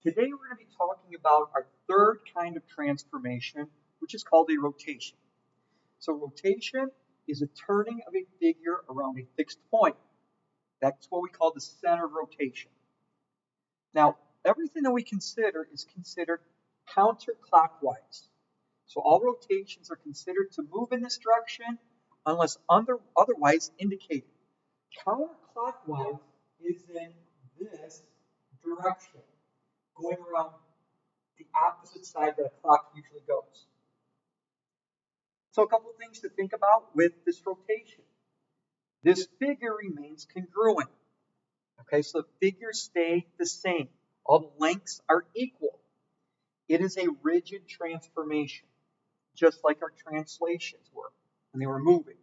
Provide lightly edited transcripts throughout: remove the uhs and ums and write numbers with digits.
Today we're going to be talking about our third kind of transformation, which is called a rotation. So rotation is a turning of a figure around a fixed point. That's what we call the center of rotation. Now, everything that we consider is considered counterclockwise. So all rotations are considered to move in this direction unless otherwise indicated. Counterclockwise is in this direction, going around the opposite side that a clock usually goes. So a couple of things to think about with this rotation. This figure remains congruent. Okay, so the figures stay the same. All the lengths are equal. It is a rigid transformation, just like our translations were when they were moving.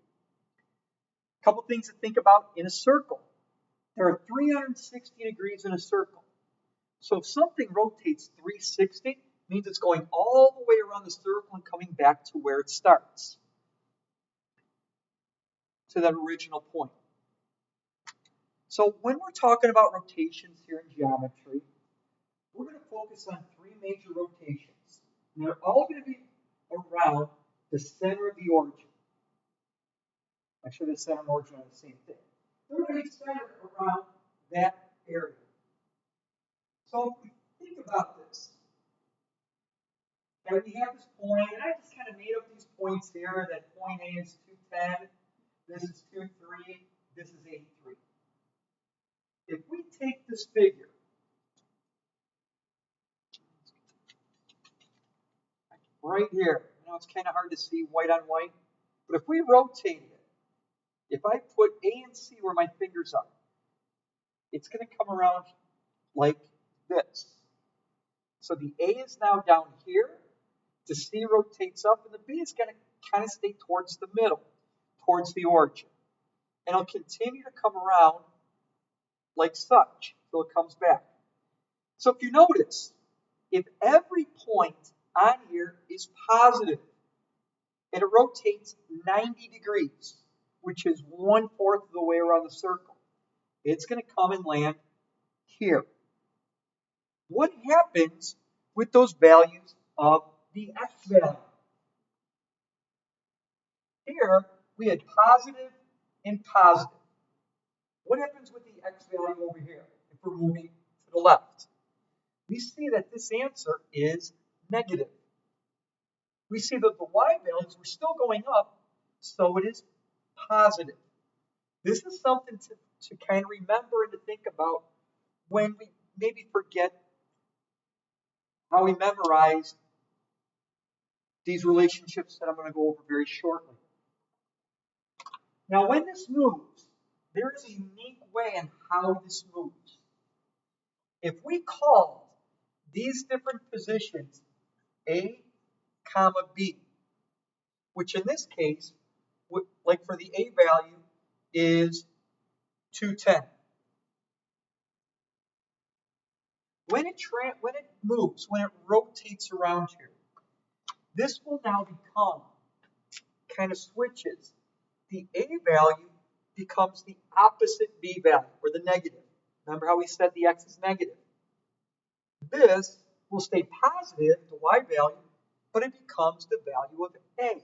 A couple things to think about in a circle. There are 360 degrees in a circle. So if something rotates 360, it means it's going all the way around the circle and coming back to where it starts, to that original point. So when we're talking about rotations here in geometry, we're going to focus on three major rotations. And they're all going to be around the center of the origin. Actually, the center and origin are the same thing. They're going to be centered around that area. So if we think about this, and we have this point, and I just kind of made up these points here. That point A is 210, this is 23, this is 83. If we take this figure, right here, I know it's kind of hard to see white on white, but if we rotate it, if I put A and C where my fingers are, it's going to come around like this. So the A is now down here, the C rotates up, and the B is going to kind of stay towards the middle, towards the origin. And it'll continue to come around like such till it comes back. So if you notice, if every point on here is positive, and it rotates 90 degrees, which is 1/4 of the way around the circle, it's going to come and land here. What happens with those values of the x value? Here, we had positive and positive. What happens with the x value over here if we're moving to the left? We see that this answer is negative. We see that the y values were still going up, so it is positive. This is something to kind of remember and to think about when we maybe forget how we memorized these relationships that I'm going to go over very shortly. Now, when this moves, there is a unique way in how this moves. If we call these different positions A, comma B, which in this case, like for the A value, is 210. When it moves, when it rotates around here, this will now become, kind of switches. The A value becomes the opposite B value, or the negative. Remember how we said the x is negative? This will stay positive, the y value, but it becomes the value of A.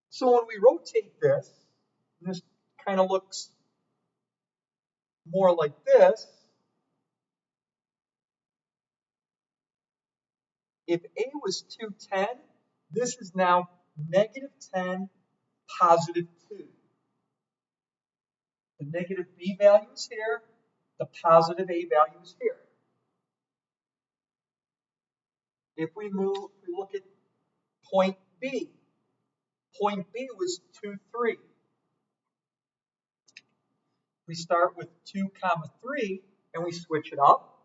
So when we rotate this, and this kind of looks more like this. If A was 210, this is now -10, +2. The negative B value is here, the positive A value is here. If we look at point B. Point B was 2, 3. We start with 2, 3, and we switch it up.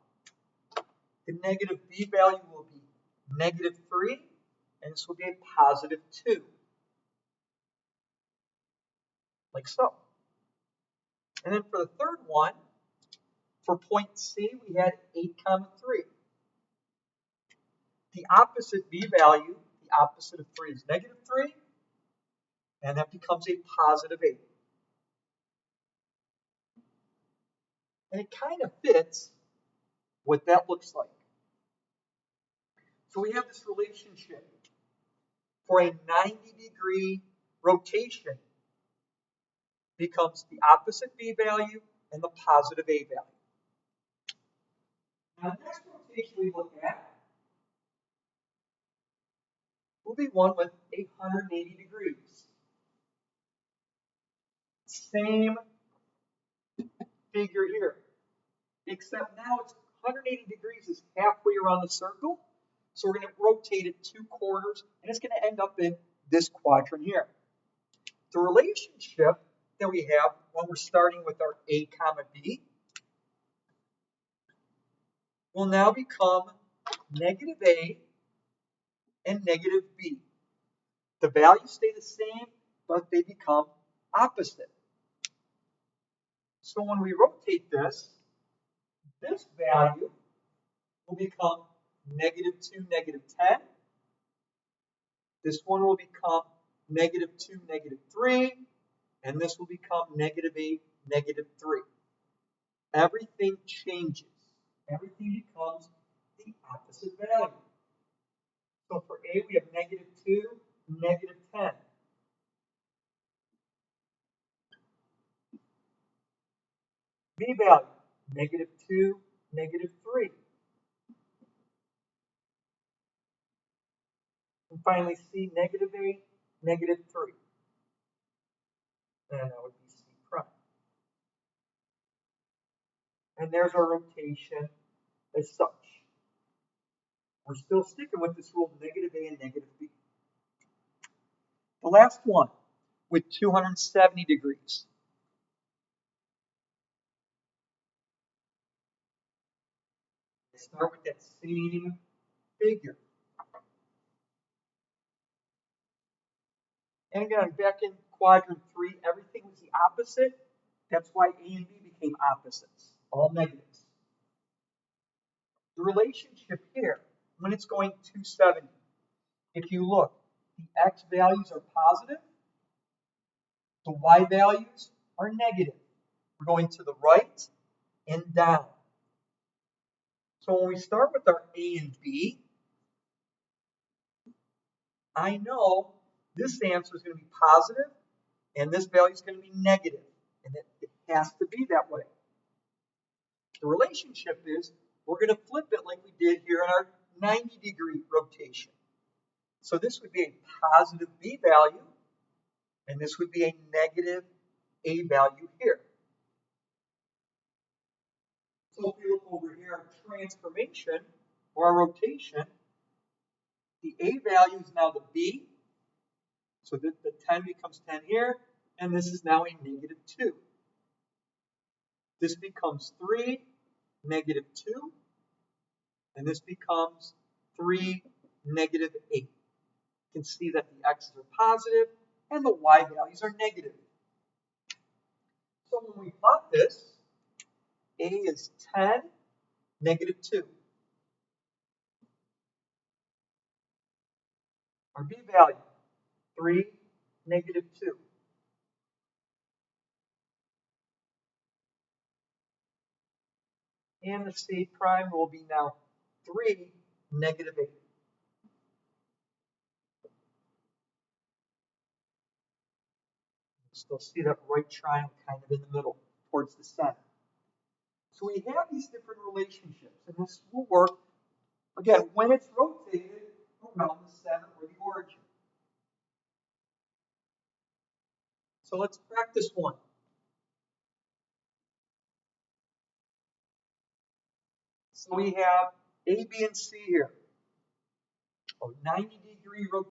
The negative B value will be -3, and this will be a +2. Like so. And then for the third one, for point C, we had 8, 3. The opposite B value, the opposite of 3 is -3, and that becomes a +8. And it kind of fits what that looks like. So we have this relationship. For a 90-degree rotation becomes the opposite B value and the positive A value. Now the next rotation we look at will be one with 180 degrees. Same figure here, except now it's 180 degrees is halfway around the circle. So we're going to rotate it 2 quarters, and it's going to end up in this quadrant here. The relationship that we have when we're starting with our A comma B will now become negative A and negative B. The values stay the same, but they become opposite. So when we rotate this value will become negative 2, negative 10. This one will become negative 2, negative 3. And this will become negative 8, negative 3. Everything changes. Everything becomes the opposite value. So for A, we have negative 2, negative 10. B value, negative 2, negative 3. And finally, C, negative 8, negative 3. And that would be C prime. And there's our rotation as such. We're still sticking with this rule, negative A and negative B. The last one, with 270 degrees. Start with that same figure. And again, back in quadrant 3, everything was the opposite. That's why A and B became opposites, all negatives. The relationship here, when it's going 270, if you look, the X values are positive, the Y values are negative. We're going to the right and down. So when we start with our A and B, I know this answer is going to be positive and this value is going to be negative. And it has to be that way. The relationship is we're going to flip it like we did here in our 90-degree rotation. So this would be a positive B value, and this would be a negative A value here. So if we look over here, our transformation or our rotation, the A value is now the B. So the 10 becomes 10 here, and this is now a negative 2. This becomes 3, negative 2, and this becomes 3, negative 8. You can see that the x's are positive and the y values are negative. So when we plot this, A is 10, negative 2. Our B value, 3, negative 2. And the C prime will be now 3, negative 8. Still see that right triangle kind of in the middle, towards the center. So we have these different relationships, and this will work, again, when it's rotated around the center or the origin. So let's practice one. So we have A, B, and C here. A 90-degree rotation.